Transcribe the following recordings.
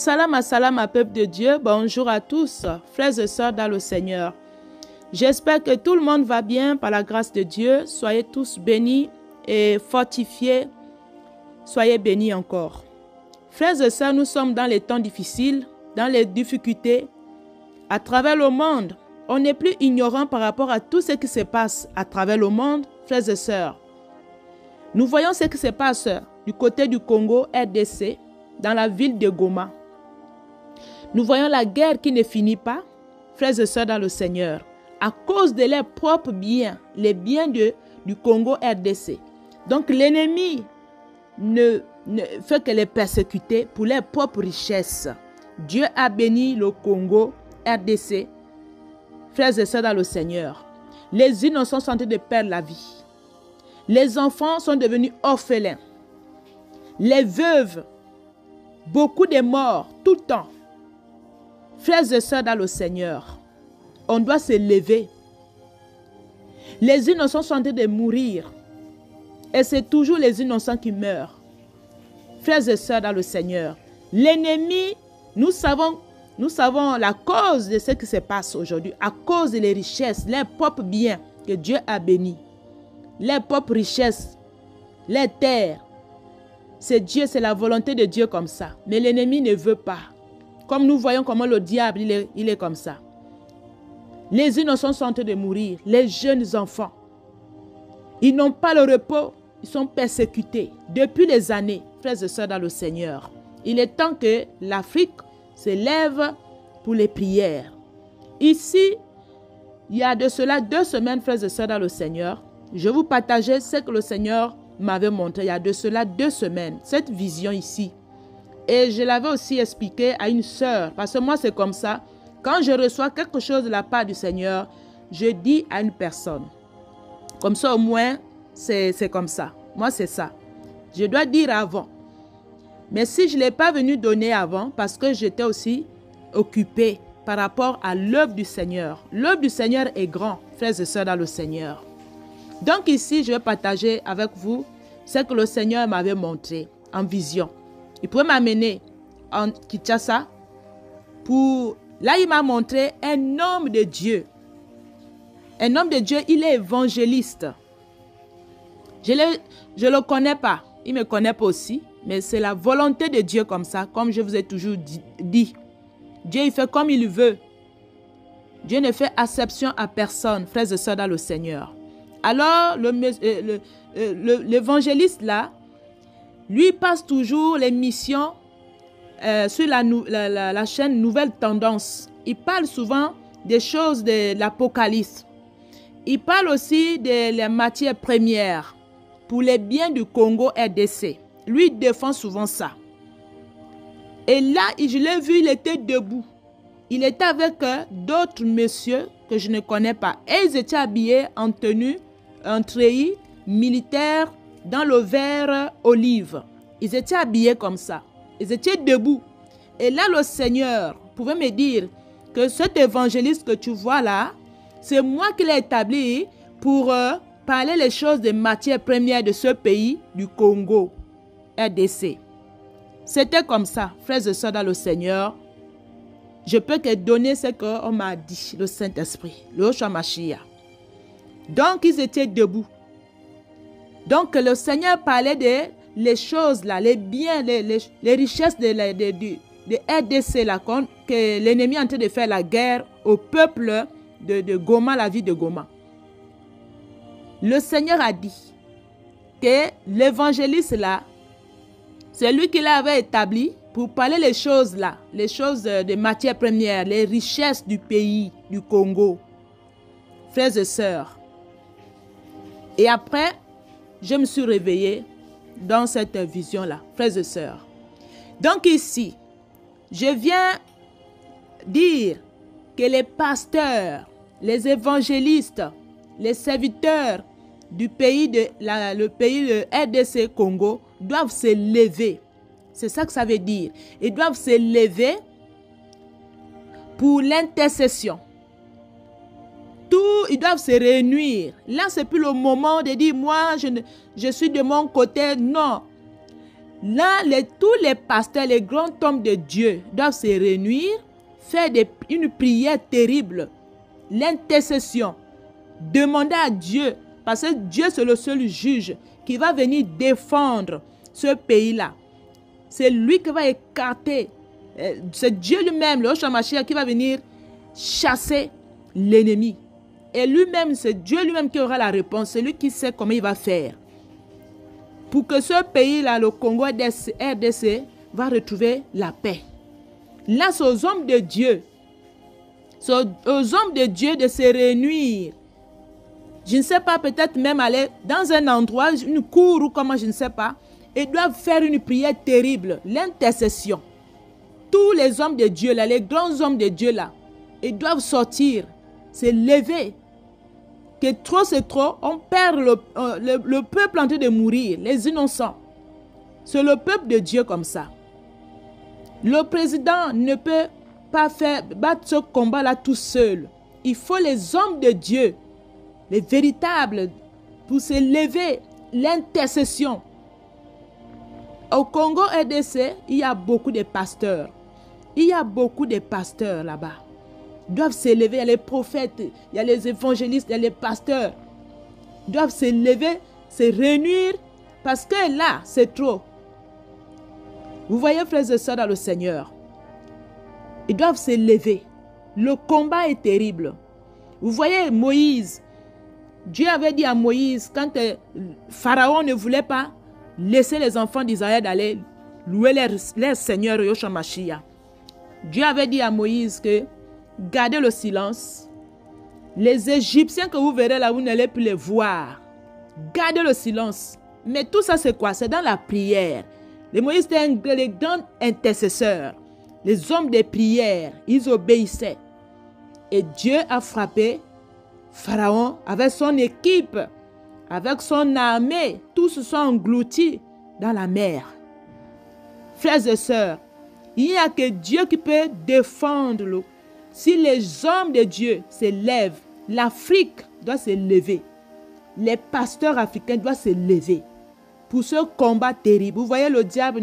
Assalam, peuple de Dieu. Bonjour à tous, frères et sœurs dans le Seigneur. J'espère que tout le monde va bien par la grâce de Dieu. Soyez tous bénis et fortifiés. Soyez bénis encore. Frères et sœurs, nous sommes dans les temps difficiles, dans les difficultés. À travers le monde, on n'est plus ignorant par rapport à tout ce qui se passe à travers le monde, frères et sœurs. Nous voyons ce qui se passe du côté du Congo, RDC, dans la ville de Goma. Nous voyons la guerre qui ne finit pas, frères et sœurs dans le Seigneur, à cause de leurs propres biens, les biens du Congo RDC. Donc l'ennemi ne fait que les persécuter pour leurs propres richesses. Dieu a béni le Congo RDC, frères et sœurs dans le Seigneur. Les innocents sont en train de perdre la vie. Les enfants sont devenus orphelins. Les veuves, beaucoup de morts tout le temps. Frères et sœurs dans le Seigneur, on doit se lever. Les innocents sont en train de mourir. Et c'est toujours les innocents qui meurent. Frères et sœurs dans le Seigneur, l'ennemi, nous savons la cause de ce qui se passe aujourd'hui, à cause des richesses, les propres biens que Dieu a bénis, les propres richesses, les terres. C'est Dieu, c'est la volonté de Dieu comme ça. Mais l'ennemi ne veut pas. Comme nous voyons comment le diable, il est comme ça. Les innocents sont en train de mourir, les jeunes enfants. Ils n'ont pas le repos, ils sont persécutés depuis des années, frères et sœurs dans le Seigneur. Il est temps que l'Afrique se lève pour les prières. Ici, il y a de cela 2 semaines, frères et sœurs dans le Seigneur, je vous partageais ce que le Seigneur m'avait montré. Il y a de cela 2 semaines, cette vision ici. Et je l'avais aussi expliqué à une sœur, parce que moi c'est comme ça. Quand je reçois quelque chose de la part du Seigneur, je dis à une personne. Comme ça au moins, c'est comme ça. Moi c'est ça. Je dois dire avant. Mais si je ne l'ai pas venu donner avant, parce que j'étais aussi occupée par rapport à l'œuvre du Seigneur. L'œuvre du Seigneur est grand, frères et sœurs dans le Seigneur. Donc ici, je vais partager avec vous ce que le Seigneur m'avait montré en vision. Il pouvait m'amener en Kinshasa pour... Là, il m'a montré un homme de Dieu. Un homme de Dieu, il est évangéliste. Je ne le connais pas. Il ne me connaît pas aussi. Mais c'est la volonté de Dieu comme ça, comme je vous ai toujours dit. Dieu, il fait comme il veut. Dieu ne fait exception à personne, frères et sœurs dans le Seigneur. Alors, l'évangéliste là, lui passe toujours les missions sur la chaîne Nouvelle Tendance. Il parle souvent des choses de l'Apocalypse. Il parle aussi de la matière première pour les biens du Congo RDC. Lui, il défend souvent ça. Et là, je l'ai vu, il était debout. Il était avec d'autres messieurs que je ne connais pas. Et ils étaient habillés en tenue, en treillis militaire dans le vert olive. Ils étaient habillés comme ça. Ils étaient debout. Et là, le Seigneur pouvait me dire que cet évangéliste que tu vois là, c'est moi qui l'ai établi pour parler les choses des matières premières de ce pays, du Congo, RDC. C'était comme ça, frères et sœurs dans le Seigneur. Je peux que donner ce qu'on m'a dit, le Saint-Esprit, le Yoshua Mashiach. Donc, ils étaient debout. Donc, le Seigneur parlait de les choses là, les biens, les richesses de RDC là, que l'ennemi est en train de faire la guerre au peuple de Goma, la ville de Goma. Le Seigneur a dit que l'évangéliste là, c'est lui qui l'avait établi pour parler les choses là, les choses de matières premières, les richesses du pays, du Congo. Frères et sœurs. Et après, je me suis réveillée dans cette vision-là, frères et sœurs. Donc ici, je viens dire que les pasteurs, les évangélistes, les serviteurs du pays le pays de RDC Congo doivent se lever. C'est ça que ça veut dire. Ils doivent se lever pour l'intercession. Ils doivent se réunir. Là, c'est plus le moment de dire, moi, je suis de mon côté. Non. Là, tous les pasteurs, les grands hommes de Dieu doivent se réunir, faire une prière terrible, l'intercession, demander à Dieu, parce que Dieu c'est le seul juge qui va venir défendre ce pays-là. C'est lui qui va écarter, c'est Dieu lui-même, le Yahshua Mashiach, qui va venir chasser l'ennemi. Et lui-même, c'est Dieu lui-même qui aura la réponse, c'est lui qui sait comment il va faire. Pour que ce pays-là, le Congo RDC, va retrouver la paix. Là, c'est aux hommes de Dieu. C'est aux hommes de Dieu de se réunir. Je ne sais pas, peut-être même aller dans un endroit, une cour ou comment, je ne sais pas. Ils doivent faire une prière terrible, l'intercession. Tous les hommes de Dieu, là, les grands hommes de Dieu, là, ils doivent sortir, se lever. Que trop c'est trop, on perd le peuple en train de mourir, les innocents. C'est le peuple de Dieu comme ça. Le président ne peut pas battre ce combat-là tout seul. Il faut les hommes de Dieu, les véritables, pour se lever, l'intercession. Au Congo RDC, il y a beaucoup de pasteurs. Il y a beaucoup de pasteurs là-bas. Ils doivent se lever, il y a les prophètes, il y a les évangélistes, il y a les pasteurs. Ils doivent se lever, se réunir, parce que là, c'est trop. Vous voyez, frères et sœurs dans le Seigneur, ils doivent se lever. Le combat est terrible. Vous voyez Moïse, Dieu avait dit à Moïse, quand Pharaon ne voulait pas laisser les enfants d'Israël d'aller louer leur Seigneur Yahshua Mashiach, Dieu avait dit à Moïse que gardez le silence. Les Égyptiens que vous verrez là, vous n'allez plus les voir. Gardez le silence. Mais tout ça, c'est quoi? C'est dans la prière. Les Moïse étaient les grands intercesseurs. Les hommes de prière, ils obéissaient. Et Dieu a frappé Pharaon avec son équipe, avec son armée. Tous se sont engloutis dans la mer. Frères et sœurs, il n'y a que Dieu qui peut défendre l'eau. Si les hommes de Dieu se lèvent, l'Afrique doit se lever. Les pasteurs africains doivent se lever pour ce combat terrible. Vous voyez, le diable,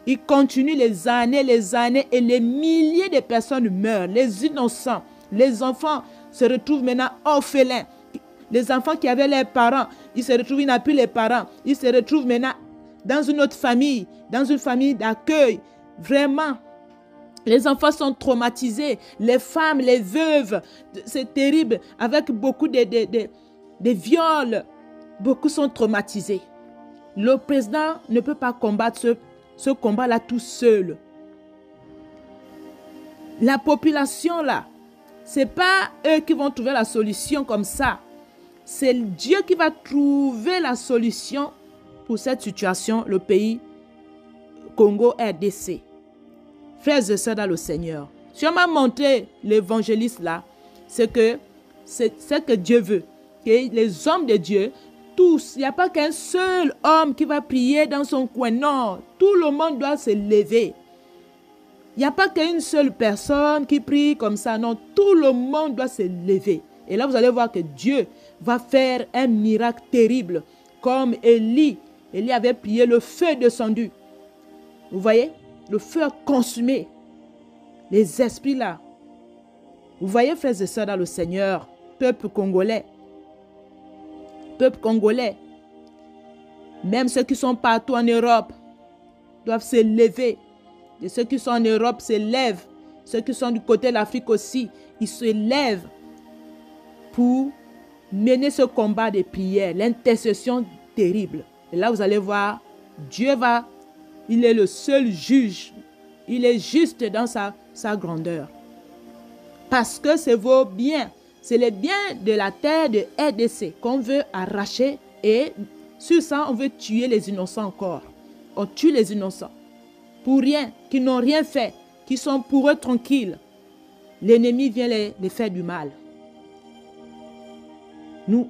il continue les années, et les milliers de personnes meurent. Les innocents, les enfants se retrouvent maintenant orphelins. Les enfants qui avaient leurs parents, ils se retrouvent, ils n'ont plus les parents. Ils se retrouvent maintenant dans une autre famille, dans une famille d'accueil. Vraiment, les enfants sont traumatisés, les femmes, les veuves, c'est terrible, avec beaucoup de viols. Beaucoup sont traumatisés. Le président ne peut pas combattre ce combat-là tout seul. La population là, ce n'est pas eux qui vont trouver la solution comme ça. C'est Dieu qui va trouver la solution pour cette situation, le pays Congo RDC. Frères et sœurs dans le Seigneur, si on m'a montré l'évangéliste là, c'est que Dieu veut. Que les hommes de Dieu, tous, il n'y a pas qu'un seul homme qui va prier dans son coin. Non, tout le monde doit se lever. Il n'y a pas qu'une seule personne qui prie comme ça. Non, tout le monde doit se lever. Et là, vous allez voir que Dieu va faire un miracle terrible. Comme Élie avait prié, le feu descendu. Vous voyez? Le feu a consumé les esprits là. Vous voyez, frères et sœurs dans le Seigneur, peuple congolais, même ceux qui sont partout en Europe doivent se lever. Et ceux qui sont en Europe se lèvent. Ceux qui sont du côté de l'Afrique aussi, ils se lèvent pour mener ce combat de prière, l'intercession terrible. Et là, vous allez voir, Dieu il est le seul juge. Il est juste dans sa grandeur. Parce que c'est vos biens. C'est les biens de la terre de RDC qu'on veut arracher. Et sur ça, on veut tuer les innocents encore. On tue les innocents. Pour rien, qui n'ont rien fait. Qui sont pour eux tranquilles. L'ennemi vient les faire du mal.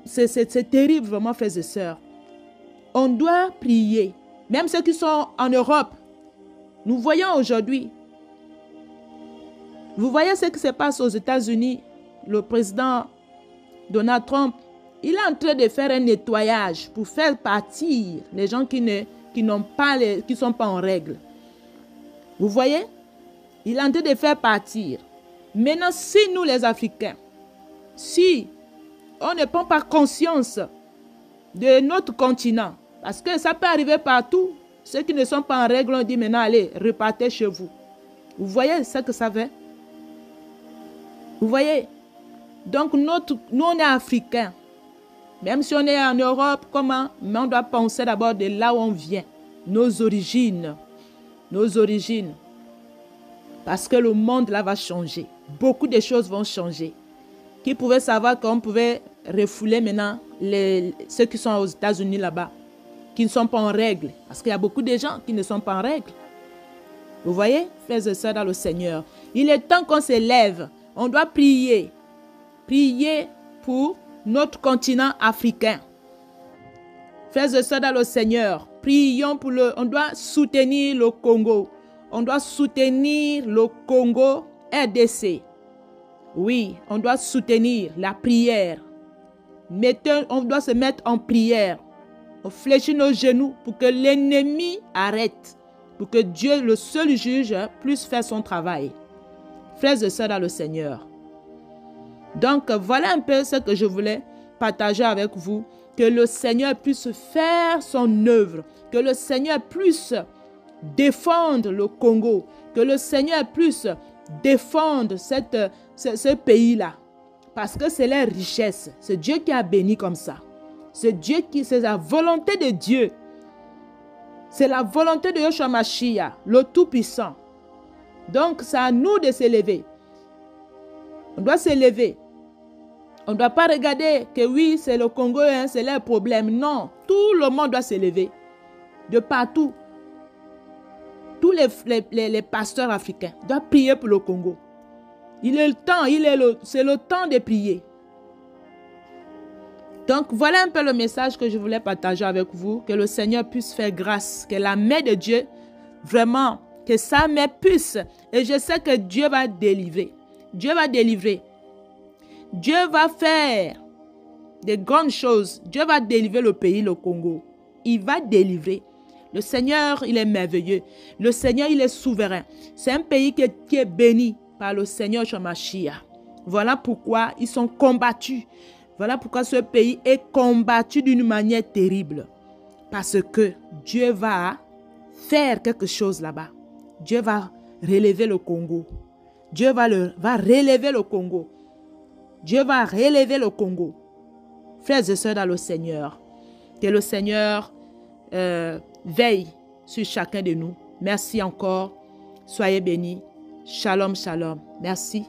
C'est terrible vraiment, frères et sœurs. On doit prier. Même ceux qui sont en Europe, nous voyons aujourd'hui, vous voyez ce qui se passe aux États-Unis, le président Donald Trump, il est en train de faire un nettoyage pour faire partir les gens qui qui sont pas en règle. Vous voyez? Il est en train de faire partir. Maintenant, si nous les Africains, si on ne prend pas conscience de notre continent, parce que ça peut arriver partout, ceux qui ne sont pas en règle, on dit maintenant, allez, repartez chez vous. Vous voyez ce que ça fait? Vous voyez? Donc, nous, on est Africains. Même si on est en Europe, comment? Mais on doit penser d'abord de là où on vient. Nos origines. Nos origines. Parce que le monde là va changer. Beaucoup de choses vont changer. Qui pouvait savoir qu'on pouvait refouler maintenant ceux qui sont aux États-Unis là-bas, qui ne sont pas en règle. Parce qu'il y a beaucoup de gens qui ne sont pas en règle. Vous voyez, frères et sœurs dans le Seigneur. Il est temps qu'on se lève. On doit prier. Prier pour notre continent africain. Frères et sœurs dans le Seigneur, prions pour on doit soutenir le Congo. On doit soutenir le Congo RDC. Oui, on doit soutenir la prière. On doit se mettre en prière. On fléchit nos genoux pour que l'ennemi arrête. Pour que Dieu, le seul juge, puisse faire son travail. Frères et sœurs dans le Seigneur. Donc, voilà un peu ce que je voulais partager avec vous. Que le Seigneur puisse faire son œuvre. Que le Seigneur puisse défendre le Congo. Que le Seigneur puisse défendre ce pays-là. Parce que c'est la richesse. C'est Dieu qui a béni comme ça. C'est la volonté de Dieu. C'est la volonté de Yeshua Mashiach, le Tout-Puissant. Donc, c'est à nous de s'élever. On doit s'élever. On ne doit pas regarder que oui, c'est le Congo, hein, c'est leur problème. Non, tout le monde doit s'élever. De partout. Tous les pasteurs africains doivent prier pour le Congo. Il est le temps, c'est le temps de prier. Donc, voilà un peu le message que je voulais partager avec vous. Que le Seigneur puisse faire grâce. Que la main de Dieu, vraiment, que sa main puisse. Et je sais que Dieu va délivrer. Dieu va délivrer. Dieu va faire de grandes choses. Dieu va délivrer le pays, le Congo. Il va délivrer. Le Seigneur, il est merveilleux. Le Seigneur, il est souverain. C'est un pays qui est béni par le Seigneur Yeshua Mashiach. Voilà pourquoi ils sont combattus. Voilà pourquoi ce pays est combattu d'une manière terrible. Parce que Dieu va faire quelque chose là-bas. Dieu va relever le Congo. Dieu va relever le Congo. Dieu va relever le Congo. Frères et sœurs dans le Seigneur, que le Seigneur veille sur chacun de nous. Merci encore. Soyez bénis. Shalom, shalom. Merci.